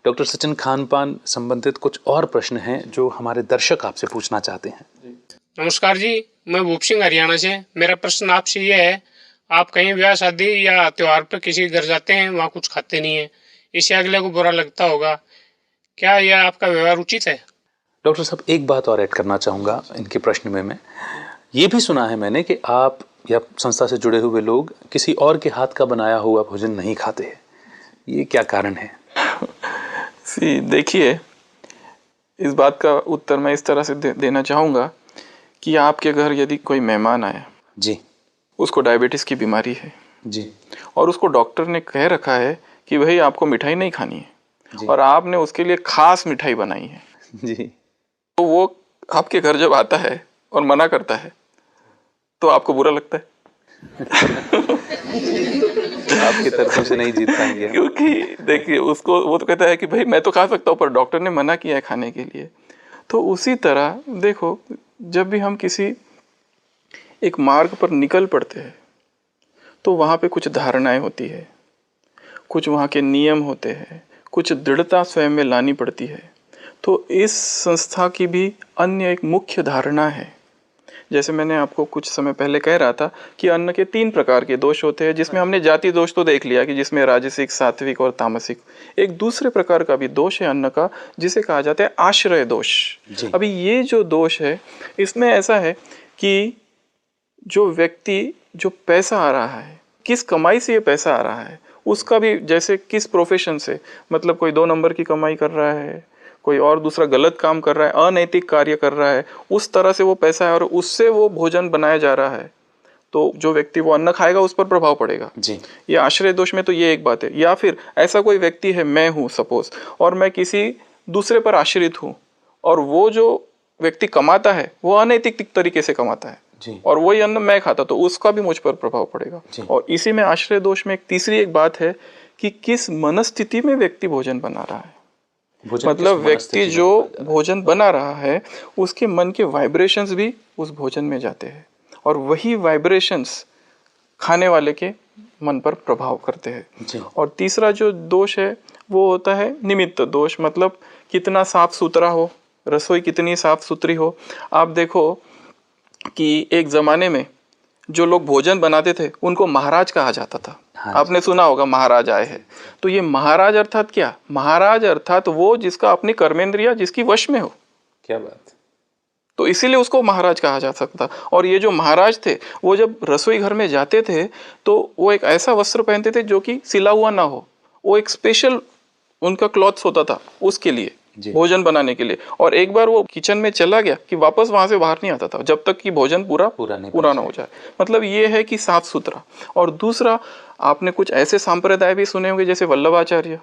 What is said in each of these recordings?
Doctor Sachin, Khan पान संबंधित कुछ और प्रश्न हैं जो हमारे दर्शक आपसे पूछना चाहते हैं। नमस्कार जी, मैं भूप सिंह हरियाणा से। मेरा प्रश्न आपसे ये है, आप कहीं ब्याह शादी या त्योहार पर किसी के घर जाते हैं, वहाँ कुछ खाते नहीं है, इससे अगले को बुरा लगता होगा, क्या यह आपका व्यवहार उचित है? डॉक्टर साहब, एक बात और ऐड करना चाहूँगा इनके प्रश्न में। मैं ये भी सुना है मैंने कि आप या संस्था से जुड़े हुए लोग किसी और के हाथ का बनाया हुआ भोजन नहीं खाते हैं, ये क्या कारण है? देखिए, इस बात का उत्तर मैं इस तरह से देना चाहूँगा कि आपके घर यदि कोई मेहमान आया जी, उसको डायबिटीज़ की बीमारी है जी, और उसको डॉक्टर ने कह रखा है कि भाई आपको मिठाई नहीं खानी है, जी, और आपने उसके लिए खास मिठाई बनाई है, जी, तो वो आपके घर जब आता है और मना करता है तो आपको बुरा लगता है। आपकी तरफों से नहीं जीत पाएंगे। क्योंकि देखिए, उसको वो तो कहता है कि भाई मैं तो खा सकता हूँ पर डॉक्टर ने मना किया है खाने के लिए। तो उसी तरह देखो, जब भी हम किसी एक मार्ग पर निकल पड़ते हैं तो वहाँ पे कुछ धारणाएं होती है, कुछ वहाँ के नियम होते हैं, कुछ दृढ़ता स्वयं में लानी पड़ती है। तो इस संस्था की भी अन्य एक मुख्य धारणा है, जैसे मैंने आपको कुछ समय पहले कह रहा था कि अन्न के 3 प्रकार के दोष होते हैं, जिसमें हमने जाति दोष तो देख लिया कि जिसमें राजसिक, सात्विक और तामसिक। एक दूसरे प्रकार का भी दोष है अन्न का, जिसे कहा जाता है आश्रय दोष। अभी ये जो दोष है, इसमें ऐसा है कि जो व्यक्ति जो पैसा आ रहा है, किस कमाई से ये पैसा आ रहा है, उसका भी, जैसे किस प्रोफेशन से, मतलब कोई 2 नंबर की कमाई कर रहा है, कोई और दूसरा गलत काम कर रहा है, अनैतिक कार्य कर रहा है, उस तरह से वो पैसा है और उससे वो भोजन बनाया जा रहा है, तो जो व्यक्ति वो अन्न खाएगा उस पर प्रभाव पड़ेगा जी। ये आश्रय दोष में तो ये एक बात है। या फिर ऐसा कोई व्यक्ति है, मैं हूँ सपोज, और मैं किसी दूसरे पर आश्रित हूँ और वो जो व्यक्ति कमाता है वो अनैतिक तरीके से कमाता है जी, और वही अन्न मैं खाता, तो उसका भी मुझ पर प्रभाव पड़ेगा। और इसी में आश्रय दोष में एक तीसरी एक बात है कि किस मनस्थिति में व्यक्ति भोजन बना रहा है, मतलब व्यक्ति जो भोजन बना रहा है उसके मन के वाइब्रेशंस भी उस भोजन में जाते हैं और वही वाइब्रेशंस खाने वाले के मन पर प्रभाव करते हैं। और तीसरा जो दोष है वो होता है निमित्त दोष, मतलब कितना साफ सुथरा हो, रसोई कितनी साफ सुथरी हो। आप देखो कि एक ज़माने में जो लोग भोजन बनाते थे उनको महाराज कहा जाता था। हाँ, आपने सुना होगा महाराज आए हैं। तो ये महाराज अर्थात क्या? महाराज अर्थात वो जिसका अपनी कर्मेंद्रिया जिसकी वश में हो। क्या बात! तो इसीलिए उसको महाराज कहा जा सकता। और ये जो महाराज थे वो जब रसोई घर में जाते थे तो वो एक ऐसा वस्त्र पहनते थे जो कि सिला हुआ ना हो, वो एक स्पेशल उनका क्लॉथ्स होता था उसके लिए, भोजन बनाने के लिए। और एक बार वो किचन में चला गया कि वापस वहां से बाहर नहीं आता था जब तक कि भोजन पूरा ना हो जाए। मतलब ये है कि साफ सुथरा। और दूसरा, आपने कुछ ऐसे संप्रदाय भी सुने होंगे जैसे वल्लभाचार्य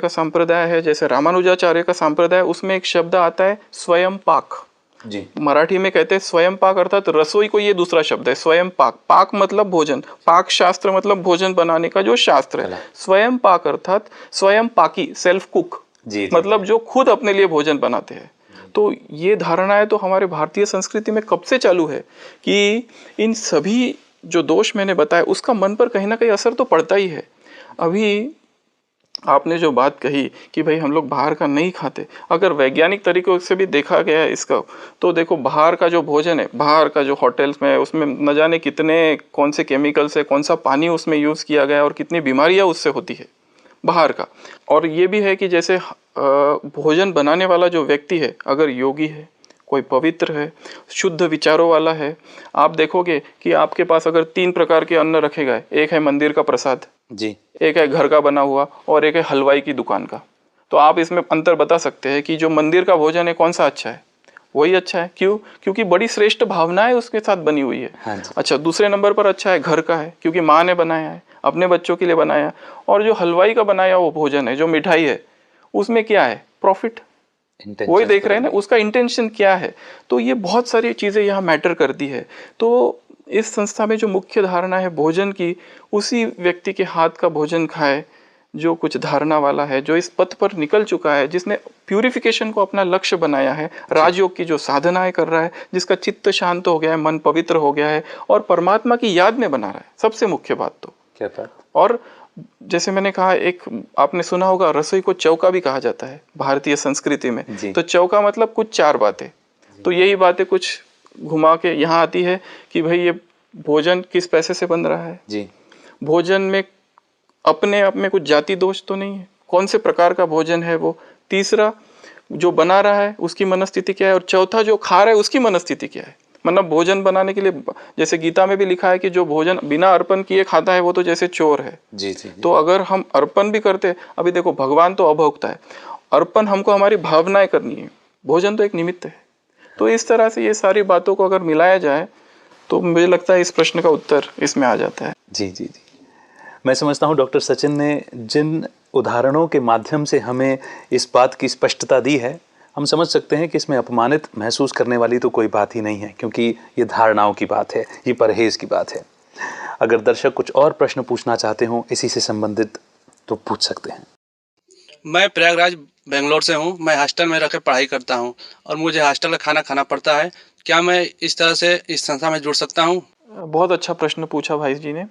का संप्रदाय है, जैसे रामानुजाचार्य का संप्रदाय। उसमें एक शब्द आता है स्वयं पाक जी, मराठी में कहते हैं स्वयं पाक, अर्थात रसोई को ये दूसरा शब्द है स्वयं पाक। पाक मतलब भोजन, पाक शास्त्र मतलब भोजन बनाने का जो शास्त्र है। स्वयं पाक अर्थात स्वयं पाकी, सेल्फ कुक जी, मतलब जो खुद अपने लिए भोजन बनाते हैं। तो ये धारणाएं तो हमारे भारतीय संस्कृति में कब से चालू है कि इन सभी जो दोष मैंने बताया उसका मन पर कहीं ना कहीं असर तो पड़ता ही है। अभी आपने जो बात कही कि भाई हम लोग बाहर का नहीं खाते, अगर वैज्ञानिक तरीकों से भी देखा गया है इसका, तो देखो बाहर का जो भोजन है, बाहर का जो होटल्स में, उसमें न जाने कितने कौन से केमिकल्स है, कौन सा पानी उसमें यूज़ किया गया है और कितनी बीमारियां उससे होती है बाहर का। और ये भी है कि जैसे भोजन बनाने वाला जो व्यक्ति है, अगर योगी है, कोई पवित्र है, शुद्ध विचारों वाला है, आप देखोगे कि आपके पास अगर 3 प्रकार के अन्न रखे गए, एक है मंदिर का प्रसाद जी, एक है घर का बना हुआ और एक है हलवाई की दुकान का, तो आप इसमें अंतर बता सकते हैं कि जो मंदिर का भोजन है कौन सा अच्छा है? वही अच्छा है। क्यों? क्योंकि बड़ी श्रेष्ठ भावनाएं उसके साथ बनी हुई है। हाँ, अच्छा, दूसरे नंबर पर अच्छा है घर का है, क्योंकि माँ ने बनाया है, अपने बच्चों के लिए बनाया। और जो हलवाई का बनाया वो भोजन है, जो मिठाई है, उसमें क्या है? प्रॉफिट। वही देख रहे हैं ना, उसका इंटेंशन क्या है। तो ये बहुत सारी चीज़ें यहाँ मैटर करती है। तो इस संस्था में जो मुख्य धारणा है भोजन की, उसी व्यक्ति के हाथ का भोजन खाए जो कुछ धारणा वाला है, जो इस पथ पर निकल चुका है, जिसने प्यूरिफिकेशन को अपना लक्ष्य बनाया है, राजयोग की जो साधनाएं कर रहा है, जिसका चित्त शांत हो गया है, मन पवित्र हो गया है और परमात्मा की याद में बना रहा है। सबसे मुख्य बात तो क्या था। और जैसे मैंने कहा, एक आपने सुना होगा रसोई को चौका भी कहा जाता है भारतीय संस्कृति में। तो चौका मतलब कुछ 4 बातें। तो यही बातें कुछ घुमा के यहाँ आती है कि भाई ये भोजन किस पैसे से बन रहा है जी, भोजन में अपने आप में कुछ जाति दोष तो नहीं है, कौन से प्रकार का भोजन है वो, तीसरा जो बना रहा है उसकी मनस्थिति क्या है, और चौथा जो खा रहा है उसकी मनस्थिति क्या है। मतलब भोजन बनाने के लिए, जैसे गीता में भी लिखा है कि जो भोजन बिना अर्पण किए खाता है वो तो जैसे चोर है। जी, जी, जी। तो अगर हम अर्पण भी करते, अभी देखो भगवान तो अभोक्ता है, अर्पण हमको हमारी भावनाएं करनी है, भोजन तो एक निमित्त है। तो इस तरह से ये सारी बातों को अगर मिलाया जाए तो मुझे लगता है इस प्रश्न का उत्तर इसमें आ जाता है। जी, जी, जी। मैं समझता हूँ डॉक्टर सचिन ने जिन उदाहरणों के माध्यम से हमें इस बात की स्पष्टता दी है, हम समझ सकते हैं कि इसमें अपमानित महसूस करने वाली तो कोई बात ही नहीं है, क्योंकि ये धारणाओं की बात है, ये परहेज की बात है। अगर दर्शक कुछ और प्रश्न पूछना चाहते हों इसी से संबंधित तो पूछ सकते हैं। मैं प्रयागराज बेंगलोर से हूँ। मैं हॉस्टल में रहकर पढ़ाई करता हूँ और मुझे हॉस्टल का खाना खाना पड़ता है। क्या मैं इस तरह से इस संस्था में जुड़ सकता हूँ? बहुत अच्छा प्रश्न पूछा भाई जी ने।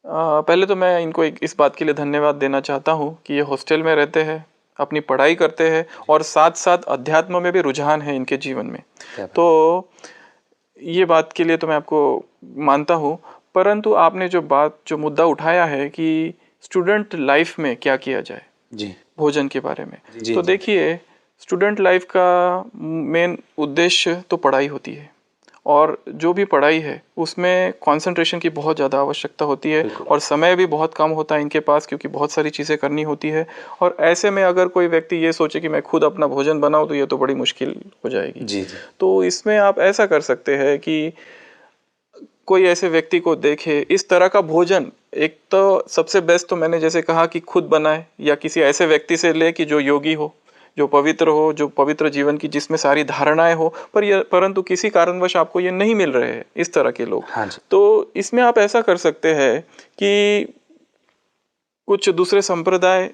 पहले तो मैं इनको इस बात के लिए धन्यवाद देना चाहता हूँ कि ये हॉस्टल में रहते हैं, अपनी पढ़ाई करते हैं और साथ साथ अध्यात्म में भी रुझान है इनके जीवन में। तो ये बात के लिए तो मैं आपको मानता हूँ। परंतु आपने जो मुद्दा उठाया है कि स्टूडेंट लाइफ में क्या किया जाए जी, भोजन के बारे में, जी, तो जी। देखिए, स्टूडेंट लाइफ का मेन उद्देश्य तो पढ़ाई होती है और जो भी पढ़ाई है उसमें कंसंट्रेशन की बहुत ज़्यादा आवश्यकता होती है और समय भी बहुत कम होता है इनके पास, क्योंकि बहुत सारी चीज़ें करनी होती है। और ऐसे में अगर कोई व्यक्ति ये सोचे कि मैं खुद अपना भोजन बनाऊं तो ये तो बड़ी मुश्किल हो जाएगी। जी, जी। तो इसमें आप ऐसा कर सकते हैं कि कोई ऐसे व्यक्ति को देखे, इस तरह का भोजन, एक तो सबसे बेस्ट तो मैंने जैसे कहा कि खुद बनाए या किसी ऐसे व्यक्ति से ले कि जो योगी हो, जो पवित्र जीवन की जिसमें सारी धारणाएं हो, परंतु किसी कारणवश आपको ये नहीं मिल रहे हैं इस तरह के लोग। हाँ जी। तो इसमें आप ऐसा कर सकते हैं कि कुछ दूसरे संप्रदाय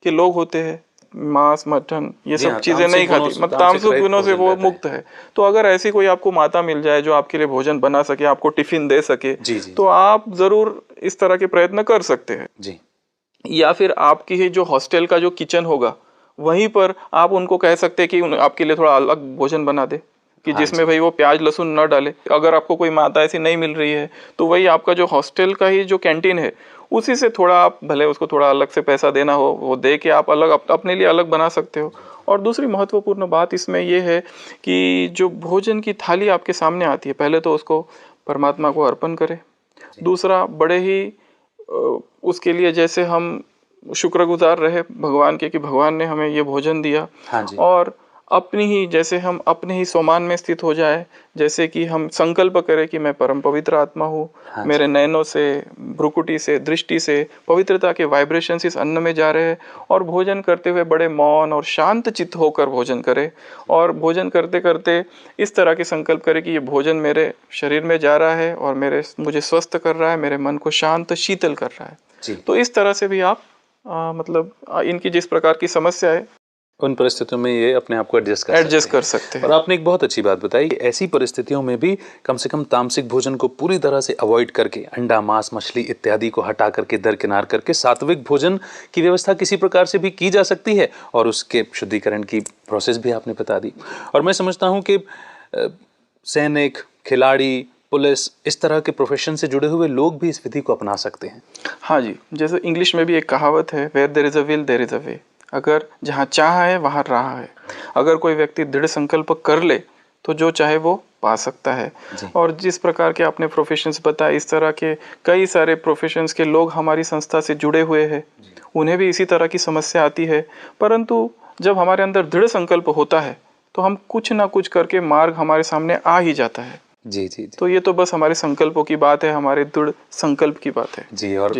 के लोग होते हैं, मांस मटन ये जी सब हाँ, चीजें नहीं खाती, मतलब तामसिक गुणों से वो मुक्त है। तो अगर ऐसी कोई आपको माता मिल जाए जो आपके लिए भोजन बना सके, आपको टिफिन दे सके, जी, जी, तो आप जरूर इस तरह के प्रयत्न कर सकते हैं। जी, या फिर आपकी ही जो हॉस्टल का जो किचन होगा वहीं पर आप उनको कह सकते हैं कि आपके लिए थोड़ा अलग भोजन बना दे, कि जिसमें भाई वो प्याज लहसुन न डाले। अगर आपको कोई माता ऐसी नहीं मिल रही है तो वही आपका जो हॉस्टल का ही जो कैंटीन है उसी से थोड़ा, आप भले उसको थोड़ा अलग से पैसा देना हो, वो दे के आप अलग अपने लिए अलग बना सकते हो। और दूसरी महत्वपूर्ण बात इसमें ये है कि जो भोजन की थाली आपके सामने आती है, पहले तो उसको परमात्मा को अर्पण करें। दूसरा, बड़े ही उसके लिए जैसे हम शुक्रगुजार रहे भगवान के कि भगवान ने हमें ये भोजन दिया। हाँ जी। और अपनी ही, जैसे हम अपने ही स्वमान में स्थित हो जाए, जैसे कि हम संकल्प करें कि मैं परम पवित्र आत्मा हूँ। हाँ मेरे नयनों से, भ्रुकुटी से, दृष्टि से पवित्रता के वाइब्रेशंस इस अन्न में जा रहे हैं। और भोजन करते हुए बड़े मौन और शांत चित्त होकर भोजन करें। और भोजन करते करते इस तरह के संकल्प करें कि ये भोजन मेरे शरीर में जा रहा है और मुझे स्वस्थ कर रहा है, मेरे मन को शांत शीतल कर रहा है। जी। तो इस तरह से भी आप मतलब इनकी जिस प्रकार की समस्या है उन परिस्थितियों में ये अपने आप को एडजस्ट कर सकते हैं। और आपने एक बहुत अच्छी बात बताई, ऐसी परिस्थितियों में भी कम से कम तामसिक भोजन को पूरी तरह से अवॉइड करके, अंडा मांस मछली इत्यादि को हटा करके दरकिनार करके सात्विक भोजन की व्यवस्था किसी प्रकार से भी की जा सकती है। और उसके शुद्धिकरण की प्रोसेस भी आपने बता दी। और मैं समझता हूँ कि सैनिक, खिलाड़ी, पुलिस, इस तरह के प्रोफेशन से जुड़े हुए लोग भी इस विधि को अपना सकते हैं। हाँ जी, जैसे इंग्लिश में भी एक कहावत है, where there is a will there is a way. अगर जहाँ चाह है वहाँ राह है। अगर कोई व्यक्ति दृढ़ संकल्प कर ले तो जो चाहे वो पा सकता है। और जिस प्रकार के आपने प्रोफेशंस बताए, इस तरह के कई सारे प्रोफेशंस के लोग हमारी संस्था से जुड़े हुए हैं, उन्हें भी इसी तरह की समस्या आती है। परंतु जब हमारे अंदर दृढ़ संकल्प होता है तो हम कुछ ना कुछ करके मार्ग हमारे सामने आ ही जाता है। जी जी जी। तो ये तो बस हमारे संकल्पों की बात है, हमारे दृढ़ संकल्प की बात है। जी। और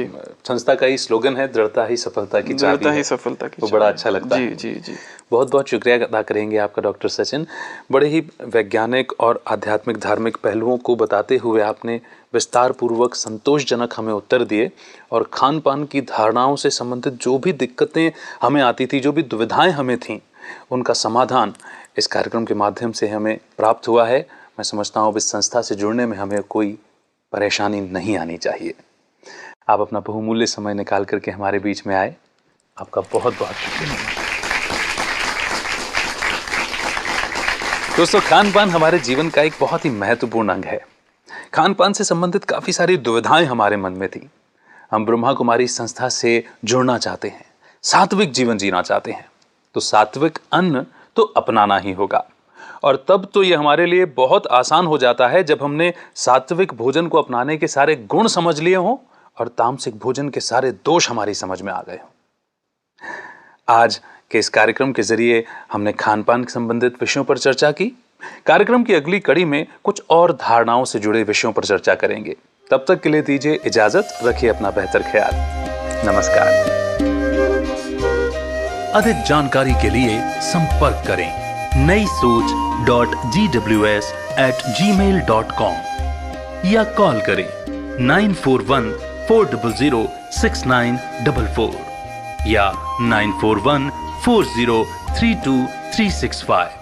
संस्था का ही स्लोगन है, दृढ़ता ही सफलता की चाबी है। दृढ़ता ही सफलता की चाबी। बड़ा अच्छा लगता है। जी जी जी। बहुत बहुत शुक्रिया अदा करेंगे आपका डॉक्टर सचिन। बड़े ही वैज्ञानिक और आध्यात्मिक धार्मिक पहलुओं को बताते हुए आपने विस्तार पूर्वक संतोषजनक हमें उत्तर दिए। और खान पान की धारणाओं से संबंधित जो भी दिक्कतें हमें आती थी, जो भी दुविधाएं हमें थीं, उनका समाधान इस कार्यक्रम के माध्यम से हमें प्राप्त हुआ है। मैं समझता हूँ इस संस्था से जुड़ने में हमें कोई परेशानी नहीं आनी चाहिए। आप अपना बहुमूल्य समय निकाल करके हमारे बीच में आए, आपका बहुत बहुत धन्यवाद। दोस्तों, खान पान हमारे जीवन का एक बहुत ही महत्वपूर्ण अंग है। खान पान से संबंधित काफ़ी सारी दुविधाएं हमारे मन में थी। हम ब्रह्मा कुमारी संस्था से जुड़ना चाहते हैं, सात्विक जीवन जीना चाहते हैं, तो सात्विक अन्न तो अपनाना ही होगा। और तब तो ये हमारे लिए बहुत आसान हो जाता है जब हमने सात्विक भोजन को अपनाने के सारे गुण समझ लिए हों और तामसिक भोजन के सारे दोष हमारी समझ में आ गए हों। आज के इस कार्यक्रम के जरिए हमने खान पान से संबंधित विषयों पर चर्चा की। कार्यक्रम की अगली कड़ी में कुछ और धारणाओं से जुड़े विषयों पर चर्चा करेंगे। तब तक के लिए दीजिए इजाजत, रखिए अपना बेहतर ख्याल। नमस्कार। अधिक जानकारी के लिए संपर्क करें naisuch.gws@gmail.com या कॉल करें 9414006944 या 9414032365।